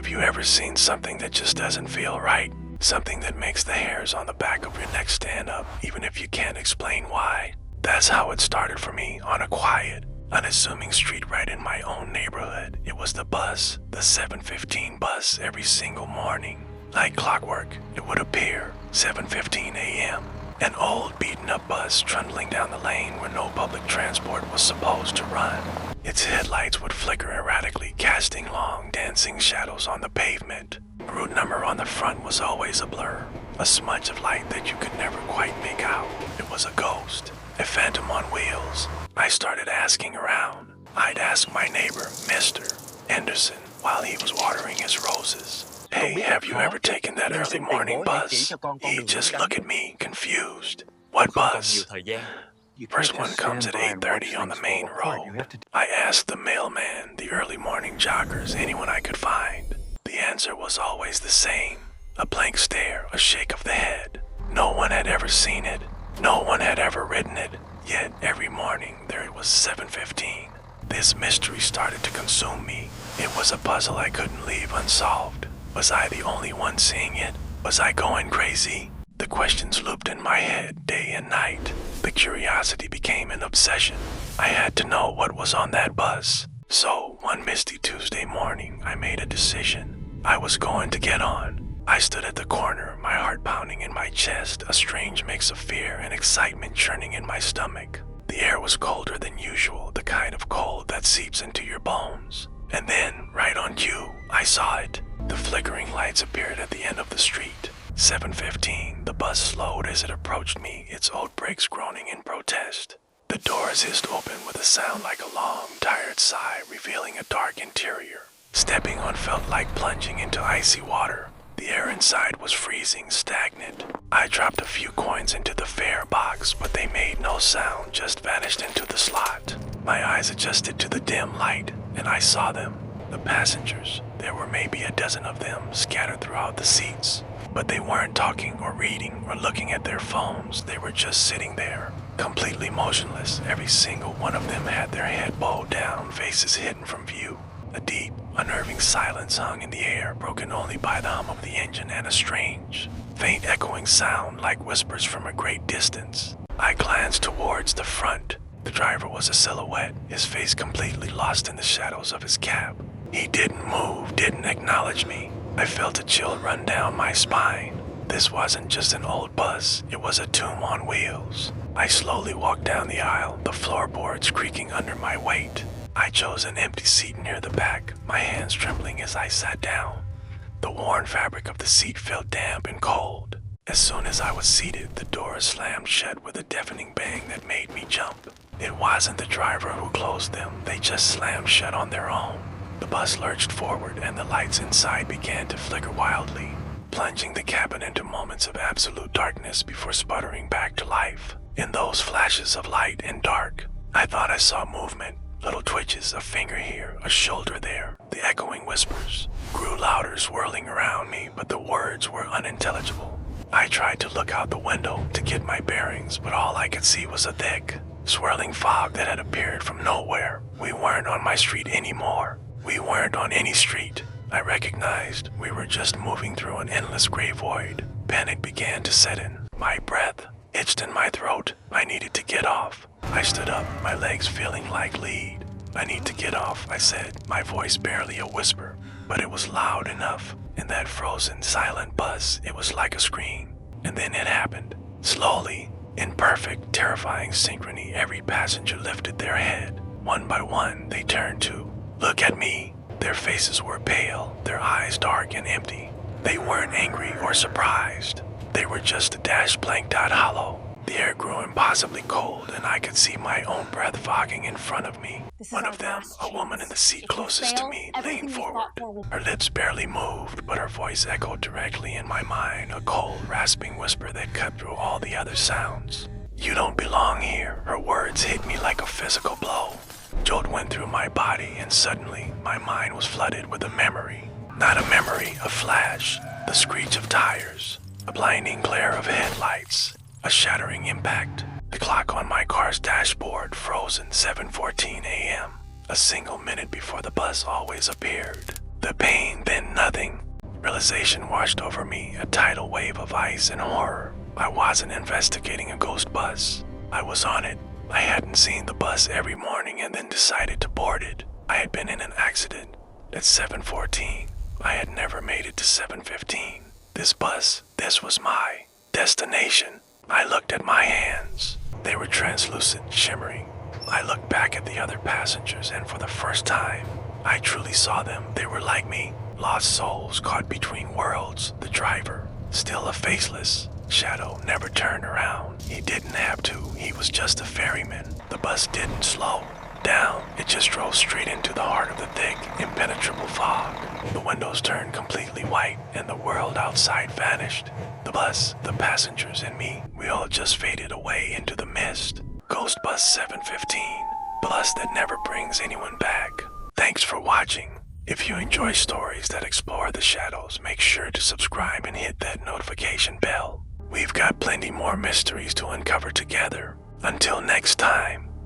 Have you ever seen something that just doesn't feel right? Something that makes the hairs on the back of your neck stand up, even if you can't explain why. That's how it started for me, on a quiet, unassuming street right in my own neighborhood. It was the bus, the 7:15 bus, every single morning. Like clockwork, it would appear, 7:15 a.m. An old beaten-up bus trundling down the lane where no public transport was supposed to run. Its headlights would flicker erratically, casting long, dancing shadows on the pavement. The route number on the front was always a blur, a smudge of light that you could never quite make out. It was a ghost, a phantom on wheels. I started asking around. I'd ask my neighbor, Mr. Anderson, while he was watering his roses. Hey, have you ever taken that early morning bus? He'd just look at me, confused. What bus? First one comes at 8:30 on the main road. I asked the mailman, the early morning joggers, anyone I could find. The answer was always the same. A blank stare, a shake of the head. No one had ever seen it. No one had ever ridden it. Yet every morning there it was 7:15. This mystery started to consume me. It was a puzzle I couldn't leave unsolved. Was I the only one seeing it? Was I going crazy? The questions looped in my head day and night. The curiosity became an obsession. I had to know what was on that bus. So, one misty Tuesday morning, I made a decision. I was going to get on. I stood at the corner, my heart pounding in my chest, a strange mix of fear and excitement churning in my stomach. The air was colder than usual, the kind of cold that seeps into your bones. And then, right on cue, I saw it. The flickering lights appeared at the end of the street. 7:15, the bus slowed as it approached me, its old brakes groaning in protest. The doors hissed open with a sound like a long, tired sigh, revealing a dark interior. Stepping on felt like plunging into icy water. The air inside was freezing, stagnant. I dropped a few coins into the fare box, but they made no sound, just vanished into the slot. My eyes adjusted to the dim light, and I saw them. The passengers. There were maybe a dozen of them scattered throughout the seats. But they weren't talking or reading or looking at their phones. They were just sitting there, completely motionless. Every single one of them had their head bowed down, faces hidden from view. A deep, unnerving silence hung in the air, broken only by the hum of the engine and a strange, faint echoing sound like whispers from a great distance. I glanced towards the front. The driver was a silhouette, his face completely lost in the shadows of his cab. He didn't move, didn't acknowledge me. I felt a chill run down my spine. This wasn't just an old bus, it was a tomb on wheels. I slowly walked down the aisle, the floorboards creaking under my weight. I chose an empty seat near the back, my hands trembling as I sat down. The worn fabric of the seat felt damp and cold. As soon as I was seated, the doors slammed shut with a deafening bang that made me jump. It wasn't the driver who closed them, they just slammed shut on their own. The bus lurched forward and the lights inside began to flicker wildly, plunging the cabin into moments of absolute darkness before sputtering back to life. In those flashes of light and dark, I thought I saw movement, little twitches, a finger here, a shoulder there. The echoing whispers grew louder, swirling around me, but the words were unintelligible. I tried to look out the window to get my bearings, but all I could see was a thick, swirling fog that had appeared from nowhere. We weren't on my street anymore. We weren't on any street. I recognized we were just moving through an endless gray void. Panic began to set in. My breath itched in my throat. I needed to get off. I stood up, my legs feeling like lead. I need to get off, I said, my voice barely a whisper, but it was loud enough. In that frozen, silent bus, it was like a scream. And then it happened. Slowly, in perfect, terrifying synchrony, every passenger lifted their head. One by one, they turned to look at me. Their faces were pale, their eyes dark and empty. They weren't angry or surprised. They were just a dash blanked out hollow. The air grew impossibly cold, and I could see my own breath fogging in front of me. One of them, a woman in the seat closest to me, leaned forward. Her lips barely moved, but her voice echoed directly in my mind, a cold, rasping whisper that cut through all the other sounds. You don't belong here. Her words hit me like a physical blow. Jolt went through my body, and suddenly, my mind was flooded with a memory. Not a memory, a flash. The screech of tires. A blinding glare of headlights. A shattering impact. The clock on my car's dashboard frozen 7:14 a.m. A single minute before the bus always appeared. The pain, then nothing. realization washed over me, a tidal wave of ice and horror. I wasn't investigating a ghost bus. I was on it. I hadn't seen the bus every morning and then decided to board it. I had been in an accident at 7:14. I had never made it to 7:15. This bus, this was my destination. I looked at my hands. They were translucent, shimmering. I looked back at the other passengers, and for the first time, I truly saw them. They were like me, lost souls caught between worlds. The driver, still a faceless shadow, never turned around. He didn't have to. He was just a ferryman. The bus didn't slow down. It just drove straight into the heart of the thick, impenetrable fog. The windows turned completely white, and the world outside vanished. The bus, the passengers, and me, we all just faded away into the mist. Ghost Bus 715, bus that never brings anyone back. Thanks for watching. If you enjoy stories that explore the shadows, make sure to subscribe and hit that notification bell. We've got plenty more mysteries to uncover together. Until next time.